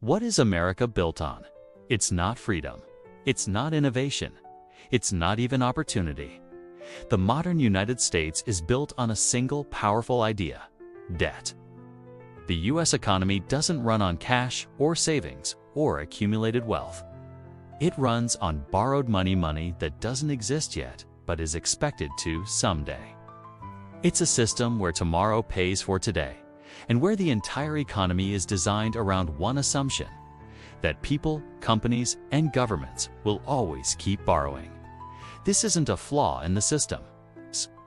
What is America built on? It's not freedom. It's not innovation. It's not even opportunity. The modern United States is built on a single powerful idea: debt. The U.S. economy doesn't run on cash or savings or accumulated wealth. It runs on borrowed money that doesn't exist yet, but is expected to someday. It's a system where tomorrow pays for today, and where the entire economy is designed around one assumption: that people, companies, and governments will always keep borrowing. This isn't a flaw in the system.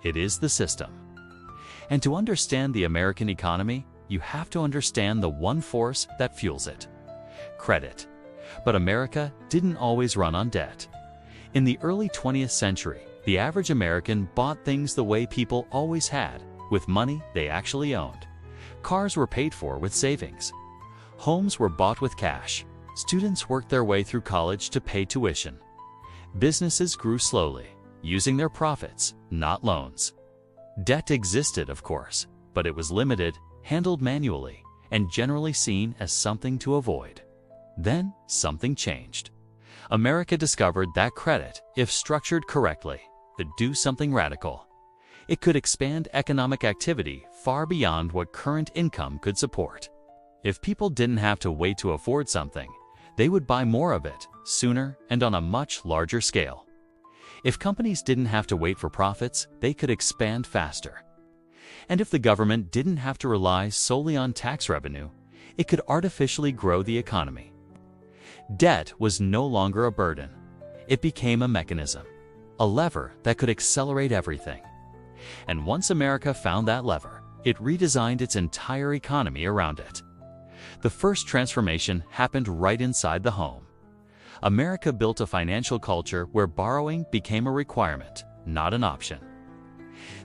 It is the system. And to understand the American economy, you have to understand the one force that fuels it: credit. But America didn't always run on debt. In the early 20th century, the average American bought things the way people always had, with money they actually owned. Cars were paid for with savings. Homes were bought with cash. Students worked their way through college to pay tuition. Businesses grew slowly, using their profits, not loans. Debt existed, of course, but it was limited, handled manually, and generally seen as something to avoid. Then something changed. America discovered that credit, if structured correctly, could do something radical. It could expand economic activity far beyond what current income could support. If people didn't have to wait to afford something, they would buy more of it, sooner and on a much larger scale. If companies didn't have to wait for profits, they could expand faster. And if the government didn't have to rely solely on tax revenue, it could artificially grow the economy. Debt was no longer a burden. It became a mechanism, a lever that could accelerate everything. And once America found that lever, it redesigned its entire economy around it. The first transformation happened right inside the home. America built a financial culture where borrowing became a requirement, not an option.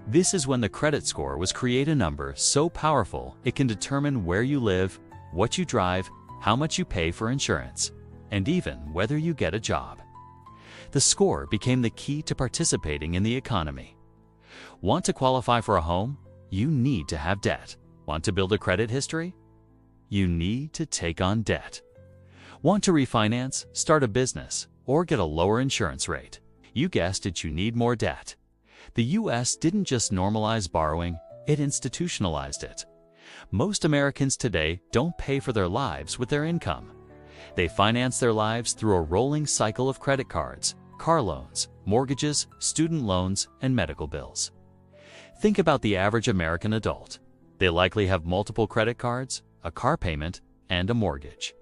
This is when the credit score was created, a number so powerful it can determine where you live, what you drive, how much you pay for insurance, and even whether you get a job. The score became the key to participating in the economy. Want to qualify for a home? You need to have debt. Want to build a credit history? You need to take on debt. Want to refinance, start a business, or get a lower insurance rate? You guessed it, you need more debt. The U.S. didn't just normalize borrowing, it institutionalized it. Most Americans today don't pay for their lives with their income. They finance their lives through a rolling cycle of credit cards, car loans, mortgages, student loans, and medical bills. Think about the average American adult. They likely have multiple credit cards, a car payment, and a mortgage.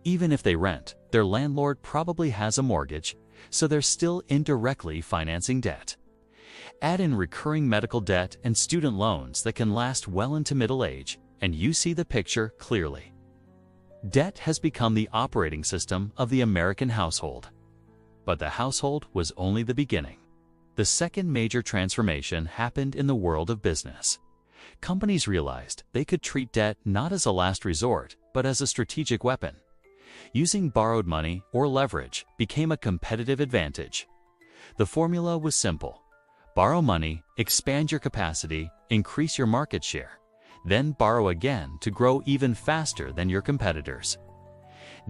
Even if they rent, their landlord probably has a mortgage, so they're still indirectly financing debt. Add in recurring medical debt and student loans that can last well into middle age, and you see the picture clearly. Debt has become the operating system of the American household. But the household was only the beginning. The second major transformation happened in the world of business. Companies realized they could treat debt not as a last resort, but as a strategic weapon. Using borrowed money or leverage became a competitive advantage. The formula was simple: borrow money, expand your capacity, increase your market share, then borrow again to grow even faster than your competitors.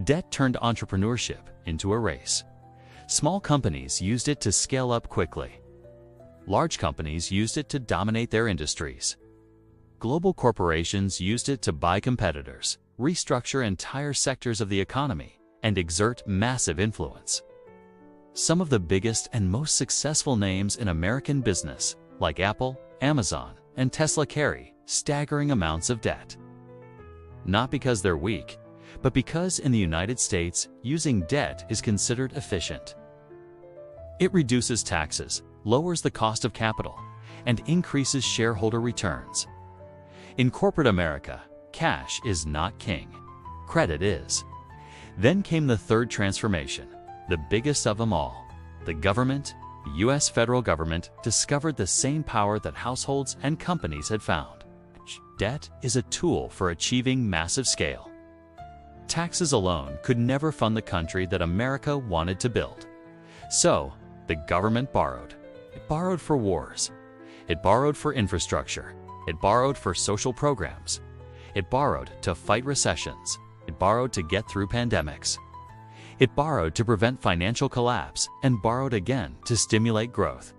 Debt turned entrepreneurship into a race. Small companies used it to scale up quickly. Large companies used it to dominate their industries. Global corporations used it to buy competitors, restructure entire sectors of the economy, and exert massive influence. Some of the biggest and most successful names in American business, like Apple, Amazon, and Tesla, carry staggering amounts of debt. Not because they're weak, but because in the United States, using debt is considered efficient. It reduces taxes, lowers the cost of capital, and increases shareholder returns. In corporate America, cash is not king. Credit is. Then came the third transformation, the biggest of them all. The government, the U.S. federal government, discovered the same power that households and companies had found. Debt is a tool for achieving massive scale. Taxes alone could never fund the country that America wanted to build. So, the government borrowed. It borrowed for wars. It borrowed for infrastructure. It borrowed for social programs. It borrowed to fight recessions. It borrowed to get through pandemics. It borrowed to prevent financial collapse and borrowed again to stimulate growth.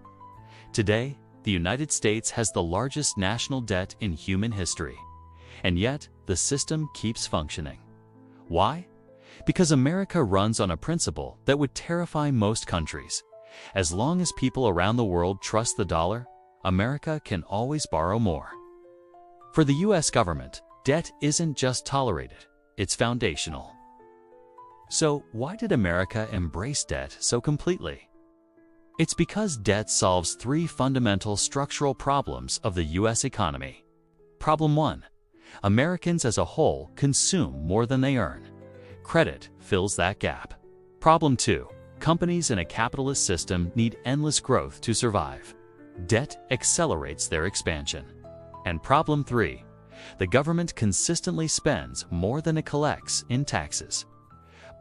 Today, the United States has the largest national debt in human history, and yet the system keeps functioning. Why? Because America runs on a principle that would terrify most countries. As long as people around the world trust the dollar, America can always borrow more. For the U.S. government, debt isn't just tolerated, it's foundational. So why did America embrace debt so completely? It's because debt solves three fundamental structural problems of the U.S. economy. Problem 1. Americans as a whole consume more than they earn. Credit fills that gap. Problem 2. Companies in a capitalist system need endless growth to survive. Debt accelerates their expansion. And problem 3. The government consistently spends more than it collects in taxes.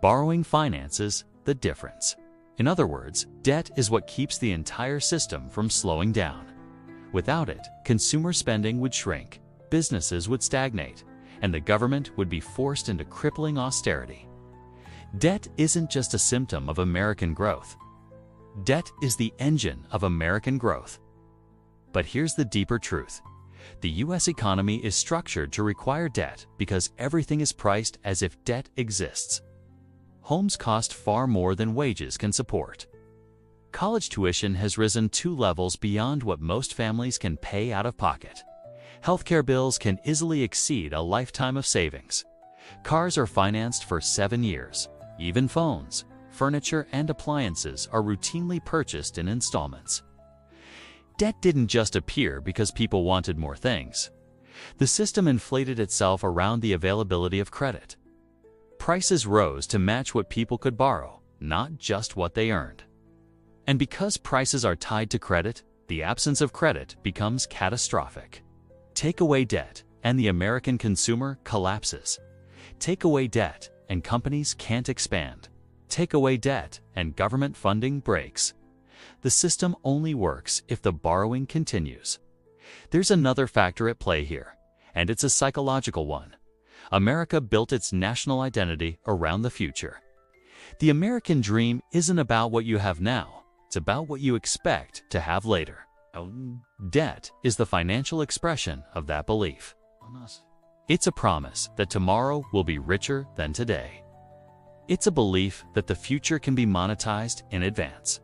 Borrowing finances the difference. In other words, debt is what keeps the entire system from slowing down. Without it, consumer spending would shrink, businesses would stagnate, and the government would be forced into crippling austerity. Debt isn't just a symptom of American growth. Debt is the engine of American growth. But here's the deeper truth. The U.S. economy is structured to require debt because everything is priced as if debt exists. Homes cost far more than wages can support. College tuition has risen 2 levels beyond what most families can pay out of pocket. Healthcare bills can easily exceed a lifetime of savings. Cars are financed for 7 years. Even phones, furniture, and appliances are routinely purchased in installments. Debt didn't just appear because people wanted more things. The system inflated itself around the availability of credit. Prices rose to match what people could borrow, not just what they earned. And because prices are tied to credit, the absence of credit becomes catastrophic. Take away debt, and the American consumer collapses. Take away debt, and companies can't expand. Take away debt, and government funding breaks. The system only works if the borrowing continues. There's another factor at play here, and it's a psychological one. America built its national identity around the future. The American dream isn't about what you have now, it's about what you expect to have later. Debt is the financial expression of that belief. It's a promise that tomorrow will be richer than today. It's a belief that the future can be monetized in advance.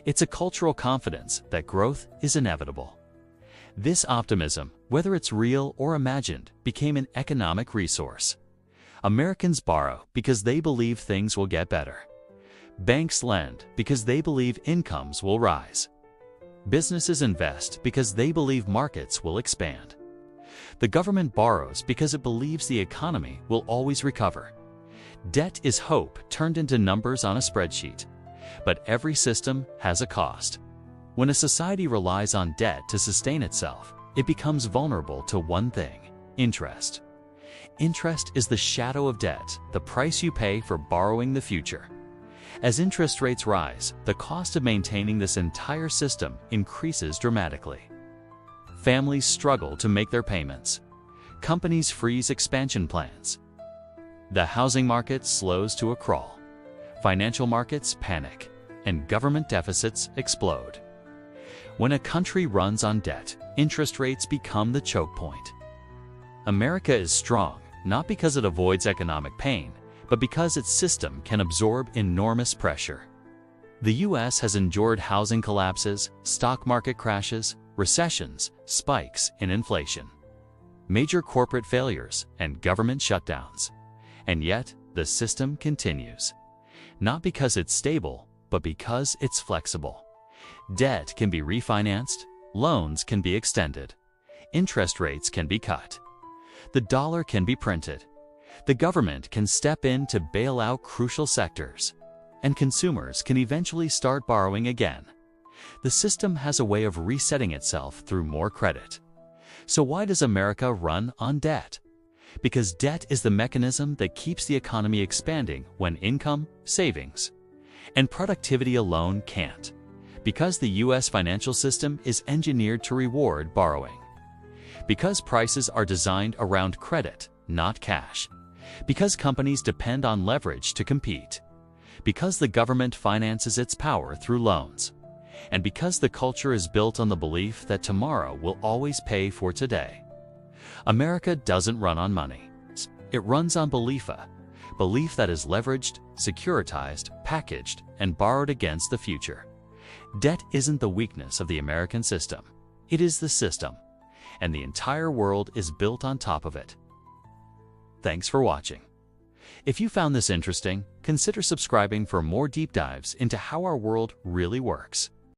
It's a cultural confidence that growth is inevitable. This optimism, whether it's real or imagined, became an economic resource. Americans borrow because they believe things will get better. Banks lend because they believe incomes will rise. Businesses invest because they believe markets will expand. The government borrows because it believes the economy will always recover. Debt is hope turned into numbers on a spreadsheet. But every system has a cost. When a society relies on debt to sustain itself, it becomes vulnerable to one thing: interest. Interest is the shadow of debt, the price you pay for borrowing the future. As interest rates rise, the cost of maintaining this entire system increases dramatically. Families struggle to make their payments. Companies freeze expansion plans. The housing market slows to a crawl. Financial markets panic, and government deficits explode. When a country runs on debt, interest rates become the choke point. America is strong, not because it avoids economic pain, but because its system can absorb enormous pressure. The U.S. has endured housing collapses, stock market crashes, recessions, spikes in inflation, major corporate failures, and government shutdowns. And yet, the system continues. Not because it's stable, but because it's flexible. Debt can be refinanced, loans can be extended, interest rates can be cut. The dollar can be printed. The government can step in to bail out crucial sectors, and consumers can eventually start borrowing again. The system has a way of resetting itself through more credit. So why does America run on debt? Because debt is the mechanism that keeps the economy expanding when income, savings, and productivity alone can't. Because the U.S. financial system is engineered to reward borrowing. Because prices are designed around credit, not cash. Because companies depend on leverage to compete. Because the government finances its power through loans. And because the culture is built on the belief that tomorrow will always pay for today. America doesn't run on money. It runs on belief that is leveraged, securitized, packaged, and borrowed against the future. Debt isn't the weakness of the American system. It is the system, and the entire world is built on top of it. Thanks for watching. If you found this interesting, consider subscribing for more deep dives into how our world really works.